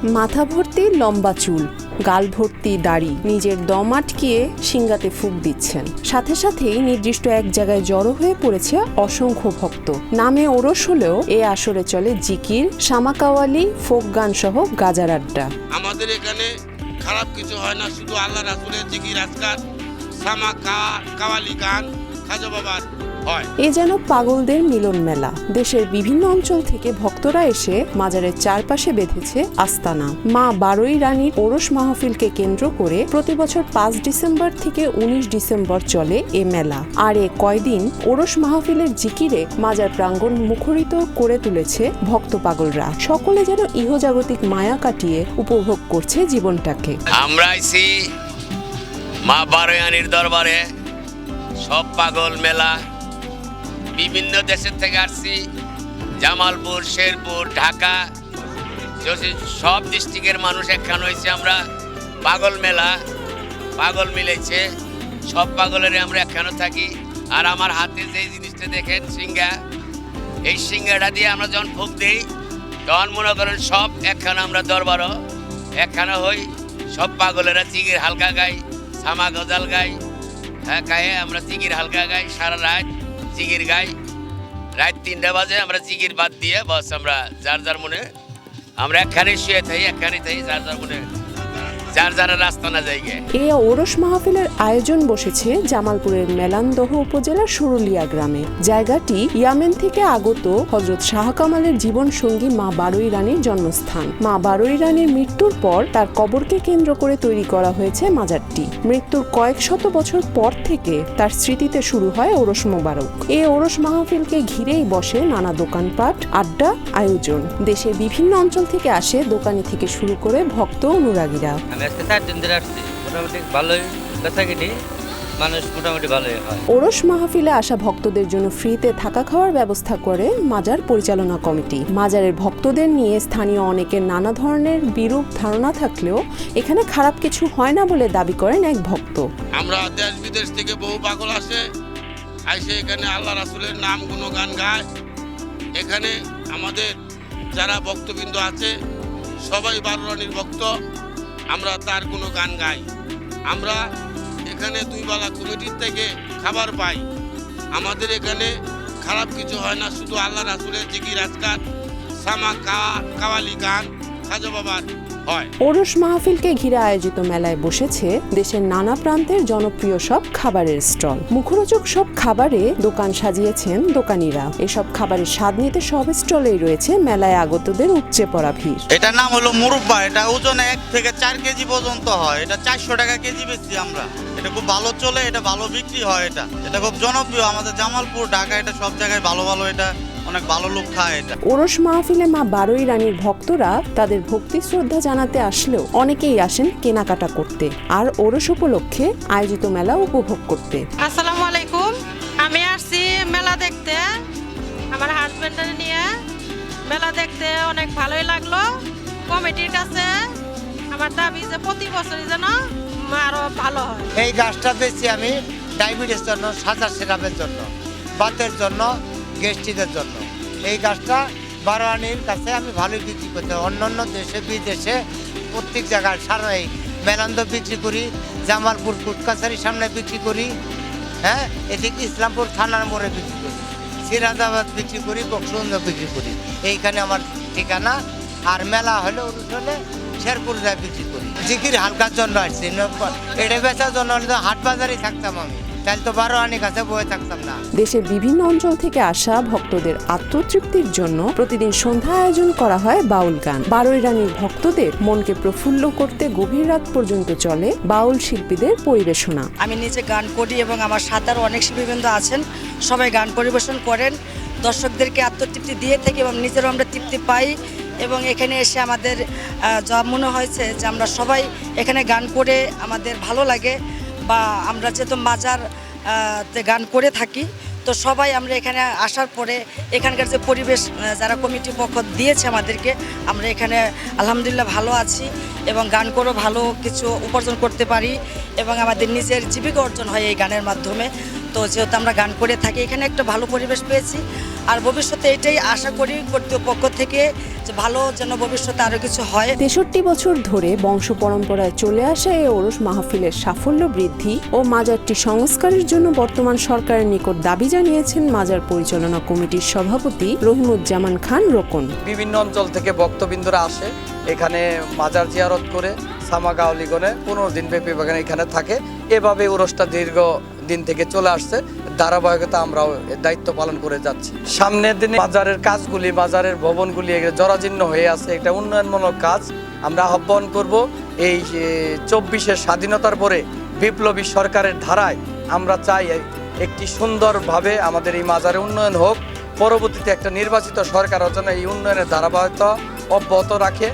মাথা ভর্তি লম্বা চুল, গাল ভর্তি দাড়ি, নিজের দম আটকিয়ে সিংগাতে ফুঁক দিচ্ছেন। সাথে সাথেই নির্দিষ্ট এক জায়গায় জড়ো হয়ে পড়েছে অসংখ্য ভক্ত। নামে ওরস হলেও এ আসরে চলে জিকির, শামাকাওয়ালি, ফোক গান সহ গাজার আড্ডা। আমাদের এখানে খারাপ কিছু হয় না, শুধু আল্লাহ রাসূলের জিকির আজকার, কাওয়ালি গান খাজা বাবার হয়। এ যেন পাগলদের মিলন মেলা। দেশের বিভিন্ন অঞ্চল থেকে ভক্তরা এসে মাজারের চারপাশে বেঁধেছে আস্তানা। মা বারোই রানীর ওরস মাহফিলকে কেন্দ্র করে প্রতি বছর 5 ডিসেম্বর থেকে 19 ডিসেম্বর চলে এ মেলা। আর এ কয়দিন ওরস মাহফিলের জিকিরে মাজার প্রাঙ্গণ মুখরিত করে তুলেছে ভক্ত পাগলরা। সকলে যেন ইহজাগতিক মায়া কাটিয়ে উপভোগ করছে জীবনটাকে। আমরা আইছি মা বারোই রানীর দরবারে। সব পাগল মেলা, বিভিন্ন দেশের থেকে আসছি, জামালপুর, শেরপুর, ঢাকা, সব ডিস্ট্রিক্টের মানুষ একখান হয়েছে। আমরা পাগল মেলা, পাগল মিলেছে, সব পাগলের আমরা একখানে থাকি। আর আমার হাতে যে জিনিসটা দেখেন সিঙ্গা, এই সিঙ্গাটা দিয়ে আমরা যখন ফুঁক দিই তখন মনে করেন সব একখানে আমরা দরবারও একখানে হই। সব পাগলেরা জিগির হালকা গাই, সামা গজাল গাই, হ্যাঁ গায়ে আমরা জিগির হালকা গাই, সারা রাত জিগির গাই। রাত 3টা বাজে আমরা জিগির বাদ দিয়ে বস আমরা যার যার মনে আমরা একখানে শুয়ে থাকি, একখানে থাকি, যার যার মনে যার যারা রাস্তা না যাই। এই ওরস মাহফিলের আয়োজন বসেছে জামালপুরের মেলান্দহ উপজেলার সুরুলিয়া গ্রামে। জায়গাটি ইয়ামেন থেকে আগত হযরত শাহ কামালের জীবন সঙ্গী মা বারোই রানীর জন্মস্থান। মা বারোই রানীর মৃত্যুর পর তার কবরকে কেন্দ্র করে তৈরি করা হয়েছে মাজারটি। মৃত্যুর কয়েক শত বছর পর থেকে তার স্মৃতিতে শুরু হয় ওরস মোবারক। এই ওরস মাহফিলকে ঘিরেই বসে নানা দোকানপাট, আড্ডা, আয়োজন। দেশের বিভিন্ন অঞ্চল থেকে আসে দোকানি থেকে শুরু করে ভক্ত অনুরাগীরা। আজকে 4 দিন ধরে আসছি, মোটামুটি ভালোই বেচাকিনি, মানুষ মোটামুটি ভালোই হয়। ওরস মাহফিলে আসা ভক্তদের জন্য ফ্রিতে থাকা খাওয়ার ব্যবস্থা করে মাজার পরিচালনা কমিটি। মাজারের ভক্তদের নিয়ে স্থানীয় অনেকের নানা ধরনের বিরূপ ধারণা থাকলেও এখানে খারাপ কিছু হয় না বলে দাবি করেন এক ভক্ত। আমরা দেশ বিদেশ থেকে বহু পাগল আসে এখানে আল্লাহ রাসূলের নাম গুণগান গায়। এখানে আমাদের যারা ভক্তবৃন্দ আছে সবাই বারো রানীর ভক্ত, আমরা তার কোনো গান গাই। আমরা এখানে 2 বেলা কমিটির থেকে খাবার পাই। আমাদের এখানে খারাপ কিছু হয় না, শুধু আল্লাহ রাসূলের জিকির আজকার, কাওয়ালি গান খাজা বাবার হয়। ওরস মাহফিলকে ঘিরে আয়োজিত মেলায় বসেছে দেশের নানা প্রান্তের জনপ্রিয় সব খাবারের স্টল। মুখরোচক সব খাবারে দোকান সাজিয়েছেন দোকানিরা। এসব খাবারের স্বাদ নিতে সব স্টলেই রয়েছে মেলায় আগতদের উপচে পড়া ভিড়। এটার নাম হলো মুরব্বা। এটা ওজনে 1 থেকে 4 কেজি পর্যন্ত হয়। এটা 400 টাকা কেজি বেচছি আমরা। এটা খুব ভালো চলে, এটা ভালো বিক্রি হয়। এটা খুব জনপ্রিয় আমাদের জামালপুর, ঢাকা, এটা সব জায়গায় ভালো ভালো, এটা অনেক ভালো লোক খায় এটা। ওরস মাহফিলে মা বারোই রানীর ভক্তরা তাদের ভক্তি শ্রদ্ধা জানাতে আসলেও অনেকেই আসেন কেনাকাটা করতে আর ওরস উপলক্ষে আয়োজিত মেলা উপভোগ করতে। আসসালামু আলাইকুম, আমি আসছি মেলা দেখতে আমার হাজবেন্ডের নিয়ে। মেলা দেখতে অনেক ভালোই লাগলো। কমিটির কাছে আমার দাবি যে প্রতি বছরই যেন আরো ভালো হয়। এই গাছটা দিচ্ছি আমি ডায়াবেটিস জন্য, সাদা সিরাপের জন্য, বাতের জন্য, গ্যাস্ট্রিকের জন্য। এই গাছটা বারো রানীর কাছে আমি ভালোই বিক্রি করতে, অন্যান্য দেশে বিদেশে প্রত্যেক জায়গায় সারা এই মেলান্দ বিক্রি করি, জামালপুর কোর্ট কাছারির সামনে বিক্রি করি, হ্যাঁ এদিকে ইসলামপুর থানার মোড়ে বিক্রি করি, সিরাজাবাদ বিক্রি করি, বক্সবন্ধ বিক্রি করি। এইখানে আমার ঠিকানা। আর মেলা হলে ওরস হলে শেরপুর যায় বিক্রি করি। জিকির হালকার জন্য আসছি, এটা বেচার জন্য হলে তো হাট বাজারেই থাকতাম আমি, তাহলে তো বারো রানীর কাছে বয়ে থাকতাম না। দেশের বিভিন্ন অঞ্চল থেকে আসা ভক্তদের আত্মতৃপ্তির জন্য প্রতিদিন সন্ধ্যা আয়োজন করা হয় বাউল গান। বারোই রানীর ভক্তদের মনকে প্রফুল্ল করতে গভীর রাত পর্যন্ত চলে বাউল শিল্পীদের পরিবেশনা। আমি নিজে গান করি এবং আমার সাথে আরও অনেক শিল্পীবৃন্দ আছেন, সবাই গান পরিবেশন করেন। দর্শকদেরকে আত্মতৃপ্তি দিয়ে থেকে এবং নিজেরও আমরা তৃপ্তি পাই। এবং এখানে এসে আমাদের যা মনে হয়েছে যে আমরা সবাই এখানে গান করে আমাদের ভালো লাগে, বা আমরা যেহেতু মাজার গান করে থাকি, তো সবাই আমরা এখানে আসার পরে এখানকার যে পরিবেশ যারা কমিটি পক্ষ দিয়েছে আমাদেরকে, আমরা এখানে আলহামদুলিল্লাহ ভালো আছি এবং গান করেও ভালো কিছু উপার্জন করতে পারি এবং আমাদের নিজের জীবিকা অর্জন হয় এই গানের মাধ্যমে। তো যেহেতু আমরা গান করে থাকি, এখানে একটা ভালো পরিবেশ পেয়েছি। আর ভবিষ্যতে এটাই আশা করি কর্তৃপক্ষ থেকে যে ভালো যেন ভবিষ্যতে আরও কিছু হয়। 63 বছর ধরে বংশ পরম্পরায় চলে আসা এই ওরস মাহফিলের সাফল্য বৃদ্ধি ও মাজারটি সংস্কারের জন্য বর্তমান সরকারের নিকট দাবি জানিয়েছেন মাজার পরিচালনা কমিটির সভাপতি রহিমুজ্জামান খান রোকন। বিভিন্ন অঞ্চল থেকে ভক্তবৃন্দরা আসে এখানে মাজার জিয়ারত করে সামাগা অলিগনে 15 দিন ব্যাপী এখানে থাকে। এভাবে ওরসটা দীর্ঘ দিন থেকে চলে আসছে, ধারাবাহিকতা আমরাও দায়িত্ব পালন করে যাচ্ছি। সামনের দিনে মাজারের কাজগুলি, মাজারের ভবনগুলি জরাজীর্ণ হয়ে আছে, একটা উন্নয়নমূলক কাজ আমরা আহ্বান করব। এই 24-এর স্বাধীনতার পরে বিপ্লবী সরকারের ধারায় আমরা চাই একটি সুন্দরভাবে আমাদের এই মাজারের উন্নয়ন হোক। পরবর্তীতে একটা নির্বাচিত সরকার যেন এই উন্নয়নের ধারাবাহিকতা অব্যাহত রাখে।